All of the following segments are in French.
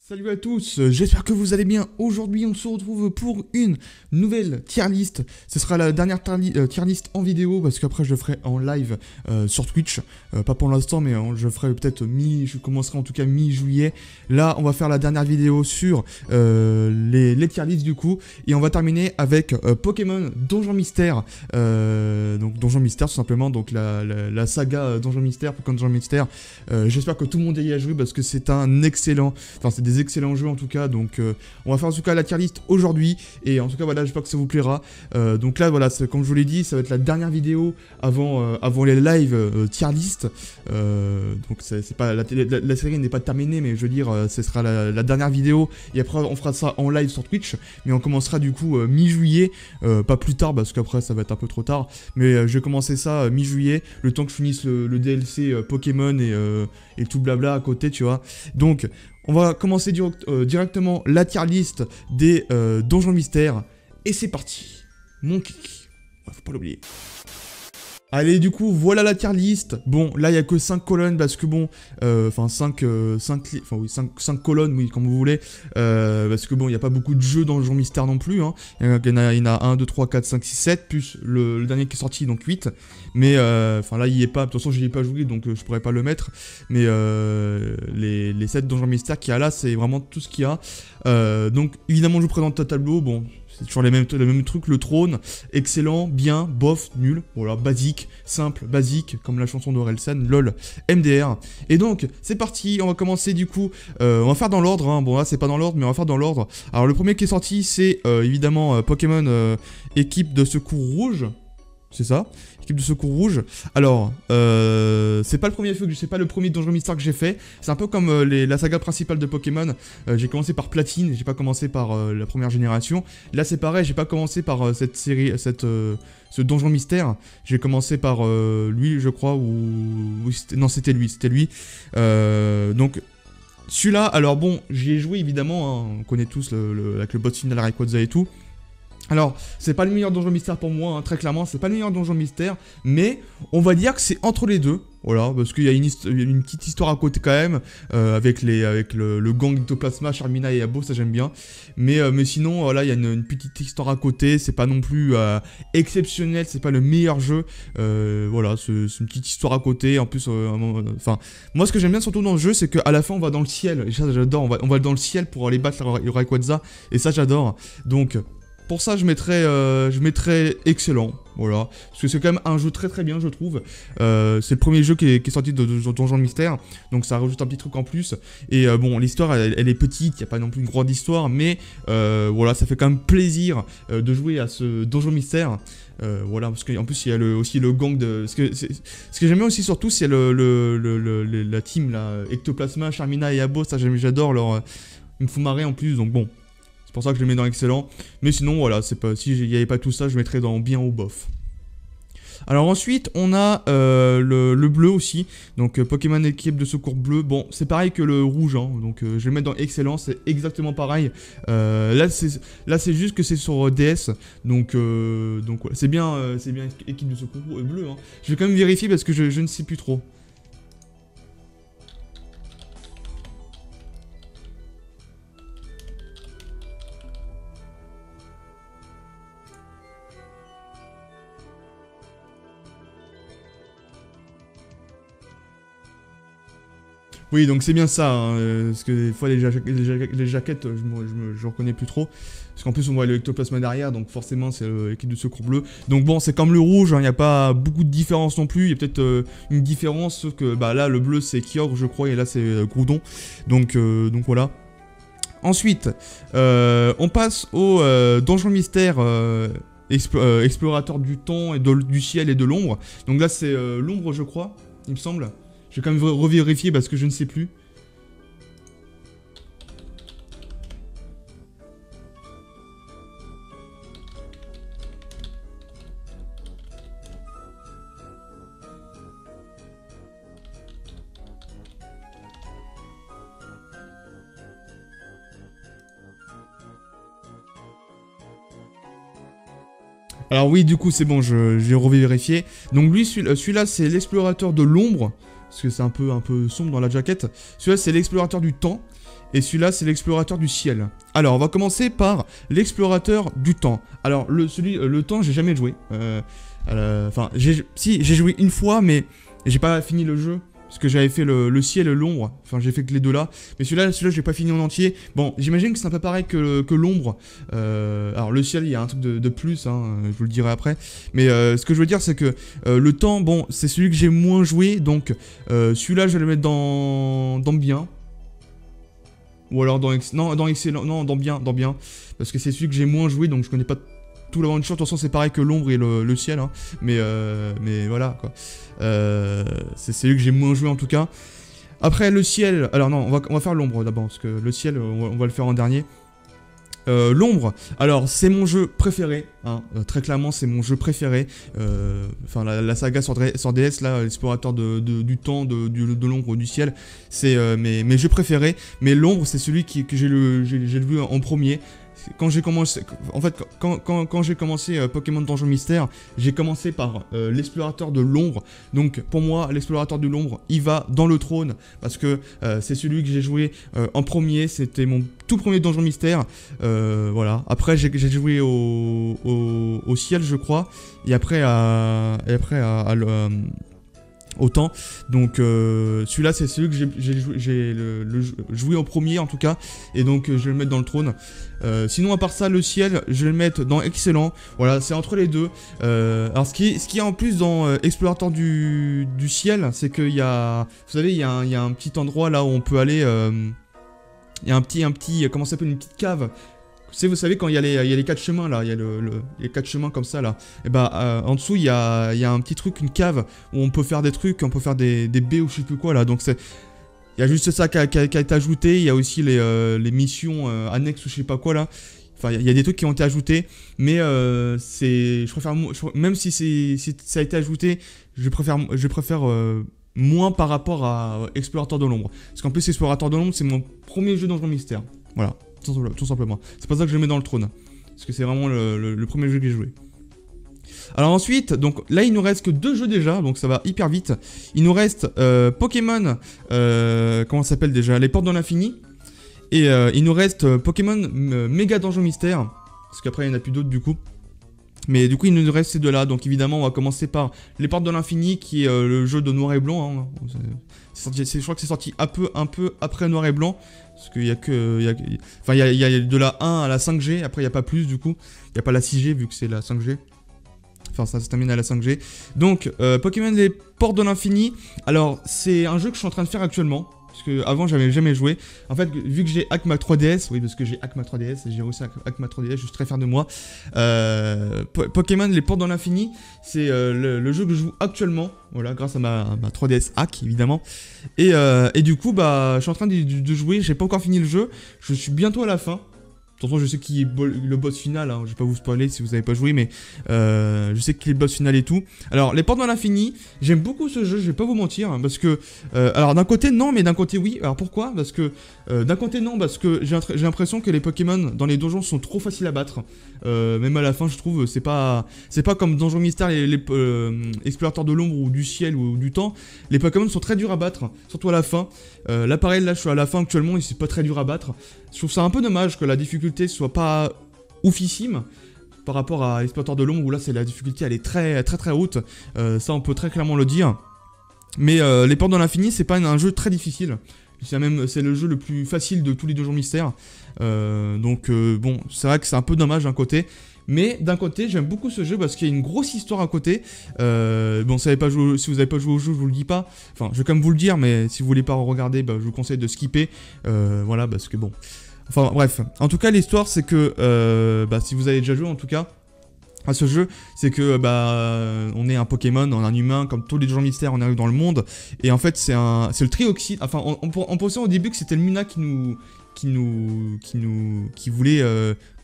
Salut à tous, j'espère que vous allez bien. Aujourd'hui, on se retrouve pour une nouvelle tier list. Ce sera la dernière tier list en vidéo parce qu'après je le ferai en live sur Twitch. Pas pour l'instant, mais je ferai peut-être je commencerai en tout cas mi-juillet. Là, on va faire la dernière vidéo sur les tier lists du coup. Et on va terminer avec Pokémon Donjon Mystère. Donc Donjon Mystère tout simplement, donc la saga Donjon Mystère, Pokémon Donjon Mystère. J'espère que tout le monde y a joué parce que c'est un excellent... Enfin, c'est des excellents jeux en tout cas, donc on va faire en tout cas la tier list aujourd'hui, et en tout cas voilà, j'espère que ça vous plaira. Donc là voilà, comme je vous l'ai dit, ça va être la dernière vidéo avant les live tier list, donc c'est pas la série n'est pas terminée, mais je veux dire, ce sera la dernière vidéo, et après on fera ça en live sur Twitch, mais on commencera du coup mi-juillet, pas plus tard, parce qu'après ça va être un peu trop tard, mais je vais commencer ça mi-juillet, le temps que je finisse le DLC Pokémon et tout blabla à côté, tu vois. Donc on va commencer directement la tier list des donjons mystères. Et c'est parti. Mon kiki. Faut pas l'oublier. Allez, du coup, voilà la tier list. Bon, là, il n'y a que 5 colonnes parce que bon... Enfin, 5 colonnes, oui, comme vous voulez. Parce que bon, il n'y a pas beaucoup de jeux dans le genre mystère non plus. Hein. Il y en a 1, 2, 3, 4, 5, 6, 7, plus le dernier qui est sorti, donc 8. Mais, enfin, là, il n'y est pas. De toute façon, je n'y ai pas joué, donc je pourrais pas le mettre. Mais les 7 donjons mystères qu'il y a là, c'est vraiment tout ce qu'il y a. Donc, évidemment, je vous présente le tableau. Bon... C'est toujours les mêmes trucs, le trône, excellent, bien, bof, nul, voilà, basique, simple, basique, comme la chanson d'Orelsan, lol, MDR. Et donc, c'est parti, on va commencer du coup, on va faire dans l'ordre, hein. Bon là c'est pas dans l'ordre, mais on va faire dans l'ordre. Alors le premier qui est sorti, c'est évidemment Pokémon équipe de secours rouge. C'est ça, équipe de secours rouge. Alors, c'est pas le premier c'est pas le premier donjon mystère que j'ai fait. C'est un peu comme la saga principale de Pokémon. J'ai commencé par Platine, j'ai pas commencé par la première génération. Là, c'est pareil, j'ai pas commencé par cette série, ce donjon mystère. J'ai commencé par lui, je crois, ou oui, non, c'était lui. Donc. Celui-là, alors bon, j'y ai joué évidemment, hein, on connaît tous avec le boss final Rayquaza et tout. Alors, c'est pas le meilleur donjon mystère pour moi, hein, très clairement, c'est pas le meilleur donjon mystère, mais on va dire que c'est entre les deux, voilà, parce qu'il y a une petite histoire à côté quand même, avec le gang d'Ectoplasma, Charmina et Abo, ça j'aime bien, mais sinon, voilà, il y a une petite histoire à côté, c'est pas non plus exceptionnel, c'est pas le meilleur jeu, voilà, c'est une petite histoire à côté, en plus, enfin, moi ce que j'aime bien surtout dans le jeu, c'est qu'à la fin on va dans le ciel, et ça j'adore, on va dans le ciel pour aller battre le Rayquaza, et ça j'adore, donc... Pour ça, je mettrais excellent, voilà. Parce que c'est quand même un jeu très très bien, je trouve. C'est le premier jeu qui est sorti de Donjon Mystère, donc ça rajoute un petit truc en plus. Et bon, l'histoire, elle est petite, il n'y a pas non plus une grande histoire, mais voilà, ça fait quand même plaisir de jouer à ce Donjon Mystère. Voilà, parce qu'en plus, il y a aussi le gang de... Ce que j'aime bien aussi surtout, c'est la team, là, Ectoplasma, Charmina et Abo, ça j'adore, il me fout marrer en plus, donc bon. C'est pour ça que je le mets dans excellent. Mais sinon, voilà, s'il n'y avait pas tout ça, je mettrais dans bien ou bof. Alors ensuite, on a le bleu aussi. Donc Pokémon équipe de secours bleu. Bon, c'est pareil que le rouge, hein, donc je vais le mettre dans excellent, c'est exactement pareil. Là, c'est juste que c'est sur DS. Donc voilà, c'est bien équipe de secours bleu. Hein. Je vais quand même vérifier parce que je ne sais plus trop. Oui, donc c'est bien ça, hein, parce que des fois les jaquettes, je reconnais plus trop. Parce qu'en plus on voit le Ectoplasma derrière, donc forcément c'est l'équipe de secours bleu. Donc bon, c'est comme le rouge, il n'y a pas beaucoup de différence non plus. Il y a peut-être une différence, sauf que bah, là le bleu c'est Kyogre je crois, et là c'est Groudon. Donc voilà. Ensuite, on passe au donjon mystère explorateur du temps, et du ciel et de l'ombre. Donc là c'est l'ombre je crois, il me semble. Je vais quand même revérifier parce que je ne sais plus. Alors oui, du coup, c'est bon, je vais revérifier. Donc lui, celui-là, c'est l'explorateur de l'ombre. parce que c'est un peu sombre dans la jaquette. Celui-là, c'est l'explorateur du temps. Et celui-là, c'est l'explorateur du ciel. Alors, on va commencer par l'explorateur du temps. Alors, le temps, j'ai jamais joué. Enfin, si, j'ai joué une fois, mais j'ai pas fini le jeu. Parce que j'avais fait le ciel et l'ombre. Enfin, j'ai fait que les deux là. Mais celui-là, j'ai pas fini en entier. Bon, j'imagine que c'est un peu pareil que l'ombre. Alors, le ciel, il y a un truc de plus, hein, je vous le dirai après. Mais ce que je veux dire, c'est que le temps, bon, c'est celui que j'ai moins joué. Donc, celui-là, je vais le mettre dans bien. Ou alors dans excellent. Non, dans bien. Parce que c'est celui que j'ai moins joué, donc je connais pas tout l'aventure. De toute façon, c'est pareil que l'ombre et le ciel. Hein. Mais voilà, quoi. C'est celui que j'ai moins joué en tout cas. Après le ciel, alors non, on va faire l'ombre d'abord, parce que le ciel, on va le faire en dernier. L'ombre, alors c'est mon jeu préféré, hein, très clairement c'est mon jeu préféré. Enfin la saga sur DS, là, l'explorateur du temps, de l'ombre, du ciel, c'est mes jeux préférés. Mais l'ombre, c'est celui que j'ai vu en premier. Quand j'ai commencé, en fait, quand j'ai commencé Pokémon Donjon Mystère, j'ai commencé par l'explorateur de l'ombre. Donc pour moi, l'explorateur de l'ombre, il va dans le trône parce que c'est celui que j'ai joué en premier. C'était mon tout premier Donjon Mystère. Voilà. Après, j'ai joué au ciel, je crois, et après au temps. Donc celui-là, c'est celui que j'ai joué en premier en tout cas, et donc je vais le mettre dans le trône. Sinon, à part ça, le ciel, je vais le mettre dans excellent. Voilà, c'est entre les deux. Alors ce qui est en plus dans explorateur du ciel, c'est qu'il y a, vous savez, il y a un petit endroit là où on peut aller. Il y a un petit comment ça s'appelle, une petite cave. Vous savez, quand il y a les 4 chemins là, il y a les 4 chemins comme ça là, et bah en dessous il y a un petit truc, une cave où on peut faire des trucs, on peut faire des baies ou je sais plus quoi là, donc il y a juste ça qui a été ajouté. Il y a aussi les missions annexes ou je sais pas quoi là, enfin il y a des trucs qui ont été ajoutés, mais je préfère, même si ça a été ajouté, je préfère moins par rapport à Explorateur de l'ombre, parce qu'en plus Explorateur de l'ombre c'est mon premier jeu Donjon Mystère, voilà. Tout simplement. C'est pour ça que je le mets dans le trône. Parce que c'est vraiment le premier jeu que j'ai joué. Alors ensuite, donc là il nous reste que 2 jeux déjà, donc ça va hyper vite. Il nous reste Pokémon, comment ça s'appelle déjà, les Portes de l'Infini. Et il nous reste Pokémon Méga Donjon Mystère. Parce qu'après il n'y en a plus d'autres du coup. Mais du coup il nous reste ces 2 là. Donc évidemment on va commencer par les Portes de l'Infini, qui est le jeu de Noir et Blanc. Hein. Je crois que c'est sorti un peu après Noir et Blanc. Parce qu'il y a que... Enfin, il y a de la 1 à la 5G, après il n'y a pas plus du coup. Il n'y a pas la 6G vu que c'est la 5G. Enfin, ça se termine à la 5G. Donc, Pokémon les Portes de l'Infini. Alors, c'est un jeu que je suis en train de faire actuellement. Parce que avant j'avais jamais joué. En fait, vu que j'ai hack ma 3DS, oui, parce que j'ai hack ma 3DS, j'ai réussi à hack ma 3DS, je suis très fier de moi. Pokémon les Portes de l'Infini, c'est le jeu que je joue actuellement. Voilà, grâce à ma 3DS hack, évidemment. Et du coup, bah, je suis en train de jouer, j'ai pas encore fini le jeu. Je suis bientôt à la fin. De toute façon, je sais qui est le boss final, hein. Je vais pas vous spoiler si vous avez pas joué, mais je sais qui est le boss final et tout. Alors, les Portes de l'Infini, j'aime beaucoup ce jeu, je vais pas vous mentir, hein, parce que... alors, d'un côté, non, mais d'un côté, oui. Alors, pourquoi? Parce que... d'un côté, non, parce que j'ai l'impression que les Pokémon dans les donjons sont trop faciles à battre. Même à la fin, je trouve, c'est pas comme Donjon Mystère, les explorateurs de l'ombre ou du ciel ou du temps. Les Pokémon sont très durs à battre, surtout à la fin. Là, pareil, là, je suis à la fin actuellement et c'est pas très dur à battre. Je trouve ça un peu dommage que la difficulté soit pas oufissime par rapport à Explorateur de l'ombre où là c'est la difficulté, elle est très haute. Ça on peut très clairement le dire. Mais les Portes de l'Infini, c'est pas un jeu très difficile. C'est le jeu le plus facile de tous les donjons mystères. Donc bon, c'est vrai que c'est un peu dommage d'un côté. Mais d'un côté, j'aime beaucoup ce jeu parce qu'il y a une grosse histoire à côté. Bon, si vous n'avez pas joué au jeu, je vous le dis pas. Enfin, je vais quand même vous le dire, mais si vous voulez pas regarder, bah, je vous conseille de skipper. Voilà, parce que bon... Enfin, bref. En tout cas, l'histoire, c'est que... bah, si vous avez déjà joué, en tout cas, à ce jeu, c'est que bah on est un Pokémon, on est un humain, comme tous les donjons mystères, on arrive dans le monde. Et en fait, c'est le Trioxide. Enfin, on pensait au début que c'était le Muna qui voulait...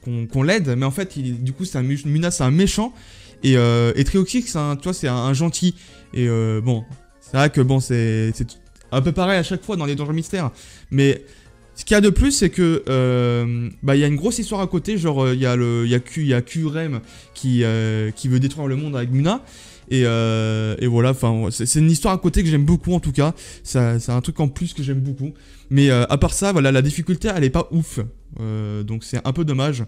qu'on l'aide, mais en fait, du coup, Muna, c'est un méchant, et Trioxide, c'est un gentil. Et bon, c'est vrai que bon, c'est un peu pareil à chaque fois dans les donjons mystères, mais ce qu'il y a de plus, c'est que bah, y a une grosse histoire à côté, genre il y a Qrem qui veut détruire le monde avec Muna. Et voilà, enfin, c'est une histoire à côté que j'aime beaucoup en tout cas. C'est un truc en plus que j'aime beaucoup. Mais à part ça, voilà, la difficulté, elle est pas ouf. Donc c'est un peu dommage.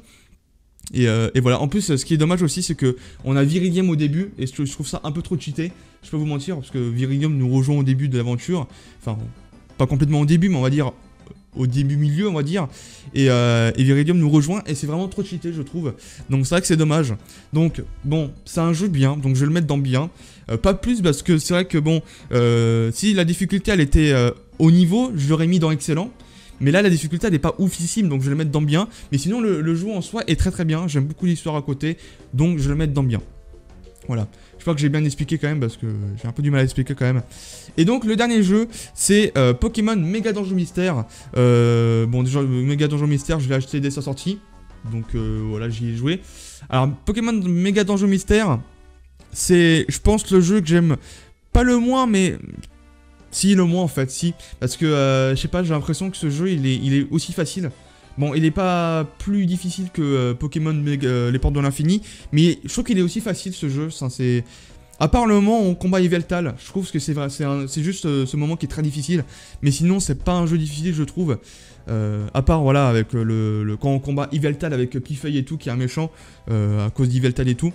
Et voilà, en plus, ce qui est dommage aussi, c'est que on a Viridium au début, et je trouve ça un peu trop cheaté. Je peux vous mentir, parce que Viridium nous rejoint au début de l'aventure. Enfin, pas complètement au début, mais on va dire au début milieu, on va dire. Et Viridium nous rejoint, et c'est vraiment trop cheaté, je trouve. Donc c'est vrai que c'est dommage. Donc bon, c'est un jeu bien, donc je vais le mettre dans bien. Pas plus, parce que c'est vrai que bon, si la difficulté elle était au niveau, je l'aurais mis dans excellent. Mais là, la difficulté, elle n'est pas oufissime, donc je vais le mettre dans bien. Mais sinon, le jeu en soi est très très bien. J'aime beaucoup l'histoire à côté, donc je vais le mettre dans bien. Voilà. Je crois que j'ai bien expliqué quand même, parce que j'ai un peu du mal à expliquer quand même. Et donc, le dernier jeu, c'est Pokémon Méga Donjon Mystère. Bon, déjà, Méga Donjon Mystère, je l'ai acheté dès sa sortie. Donc voilà, j'y ai joué. Alors, Pokémon Méga Donjon Mystère, c'est, je pense, le jeu que j'aime pas le moins, mais... Si, le moins en fait, si. Parce que, je sais pas, j'ai l'impression que ce jeu, il est aussi facile. Bon, il est pas plus difficile que Pokémon Les Portes de l'Infini, mais je trouve qu'il est aussi facile ce jeu. C'est... À part le moment où on combat Yveltal, je trouve que c'est vrai, c'est juste ce moment qui est très difficile. Mais sinon, c'est pas un jeu difficile, je trouve. À part, voilà, avec quand on combat Yveltal avec Pifeuille et tout, qui est un méchant, à cause d'Yveltal et tout.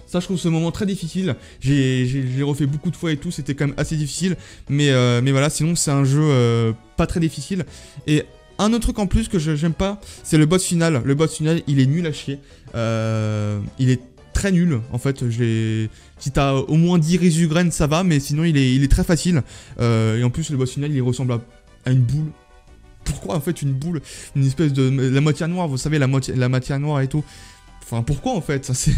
Ça, je trouve ce moment très difficile. J'ai refait beaucoup de fois et tout, c'était quand même assez difficile. Mais voilà, sinon, c'est un jeu pas très difficile. Et un autre truc en plus que j'aime pas, c'est le boss final. Le boss final, il est nul à chier. Il est très nul, en fait. Si t'as au moins 10 Rezugraines, ça va, mais sinon, il est très facile. Et en plus, le boss final, il ressemble à une boule. Pourquoi, en fait, une boule? Une espèce de... La matière noire, vous savez, la matière noire et tout. Enfin, pourquoi, en fait? Ça, c'est...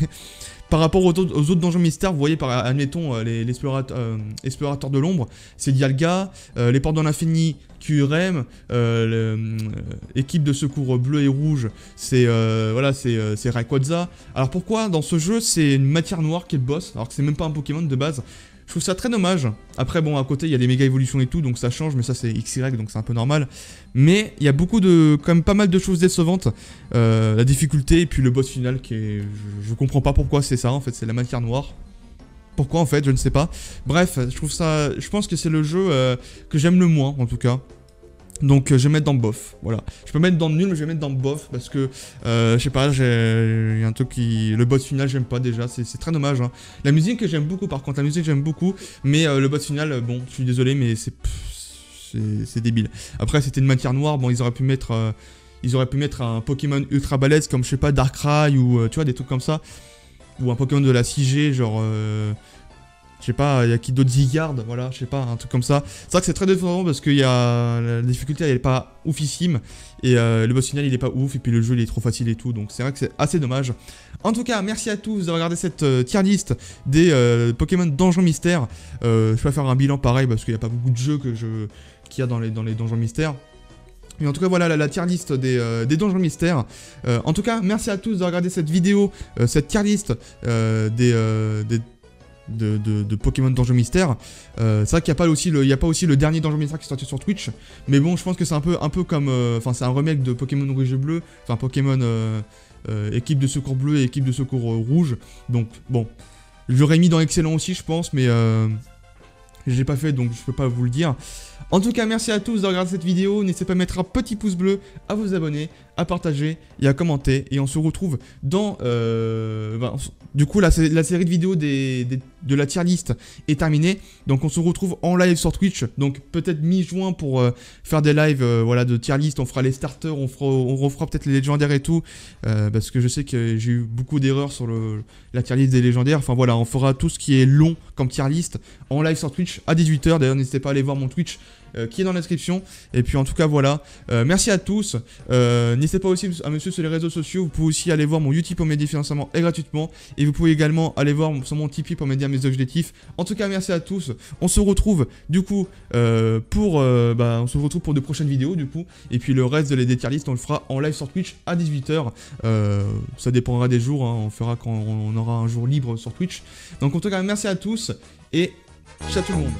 Par rapport aux autres donjons mystères, vous voyez, admettons, les explorateurs de l'ombre, c'est Dialga, les portes de l'infini, QRM, l'équipe de secours bleu et rouge, c'est voilà, c'est Rayquaza. Alors pourquoi dans ce jeu c'est une matière noire qui est le boss, alors que c'est même pas un Pokémon de base? Je trouve ça très dommage. Après, bon, à côté, il y a des méga évolutions et tout, donc ça change, mais ça, c'est XY, donc c'est un peu normal. Mais il y a beaucoup de... quand même pas mal de choses décevantes. La difficulté, et puis le boss final, qui est... Je comprends pas pourquoi c'est ça, en fait, c'est la matière noire. Pourquoi, en fait, je ne sais pas. Bref, je trouve ça... Je pense que c'est le jeu que j'aime le moins, en tout cas. Donc je vais mettre dans bof, voilà. Je peux mettre dans nul, mais je vais mettre dans bof parce que, je sais pas, il y a un truc qui... Le boss final, j'aime pas déjà, c'est très dommage. Hein. La musique que j'aime beaucoup, par contre, la musique j'aime beaucoup, mais le boss final, bon, je suis désolé, mais c'est débile. Après, c'était une matière noire, bon, ils auraient pu mettre un Pokémon ultra balèze comme, je sais pas, Darkrai ou, tu vois, des trucs comme ça. Ou un Pokémon de la 6G, genre... je sais pas, il y a qui d'autres Zygarde, voilà, je sais pas, un truc comme ça. C'est vrai que c'est très décevant parce que la difficulté elle est pas oufissime et le boss final il est pas ouf et puis le jeu il est trop facile et tout, donc c'est vrai que c'est assez dommage. En tout cas, merci à tous de regarder cette tier list des Pokémon Donjons Mystères. Je vais pas faire un bilan pareil parce qu'il n'y a pas beaucoup de jeux qu'il y a dans les Donjons Mystères. Mais en tout cas, voilà la tier list des Donjons Mystères. En tout cas, merci à tous de regarder cette vidéo, cette tier list de Pokémon Donjon Mystère. C'est vrai qu'il n'y a pas aussi le dernier Donjon Mystère qui est sorti sur Twitch. Mais bon, je pense que c'est un peu comme... Enfin, c'est un remake de Pokémon Rouge et Bleu. Enfin, Pokémon équipe de secours bleu et équipe de secours rouge. Donc, bon. Je l'aurais mis dans excellent aussi, je pense, mais... je l'ai pas fait, donc je peux pas vous le dire. En tout cas, merci à tous de regarder cette vidéo. N'hésitez pas à mettre un petit pouce bleu, à vous abonner, à partager et à commenter. Et on se retrouve dans... du coup, la série de vidéos de la tier list est terminée. Donc on se retrouve en live sur Twitch. Donc peut-être mi-juin pour faire des lives voilà, de tier list. On fera les starters, on refera peut-être les légendaires et tout. Parce que je sais que j'ai eu beaucoup d'erreurs sur la tier list des légendaires. Enfin voilà, on fera tout ce qui est long comme tier list en live sur Twitch à 18 h. D'ailleurs, n'hésitez pas à aller voir mon Twitch. Qui est dans la description. Et puis en tout cas voilà, merci à tous. N'hésitez pas aussi à me suivre sur les réseaux sociaux. Vous pouvez aussi aller voir mon YouTube pour m'aider financièrement et gratuitement. Et vous pouvez également aller voir sur mon Tipeee pour m'aider à mes objectifs. En tout cas merci à tous. On se retrouve du coup pour de prochaines vidéos du coup. Et puis le reste de les tier list on le fera en live sur Twitch à 18 h. Ça dépendra des jours, hein. On fera quand on aura un jour libre sur Twitch. Donc en tout cas merci à tous et ciao tout le monde.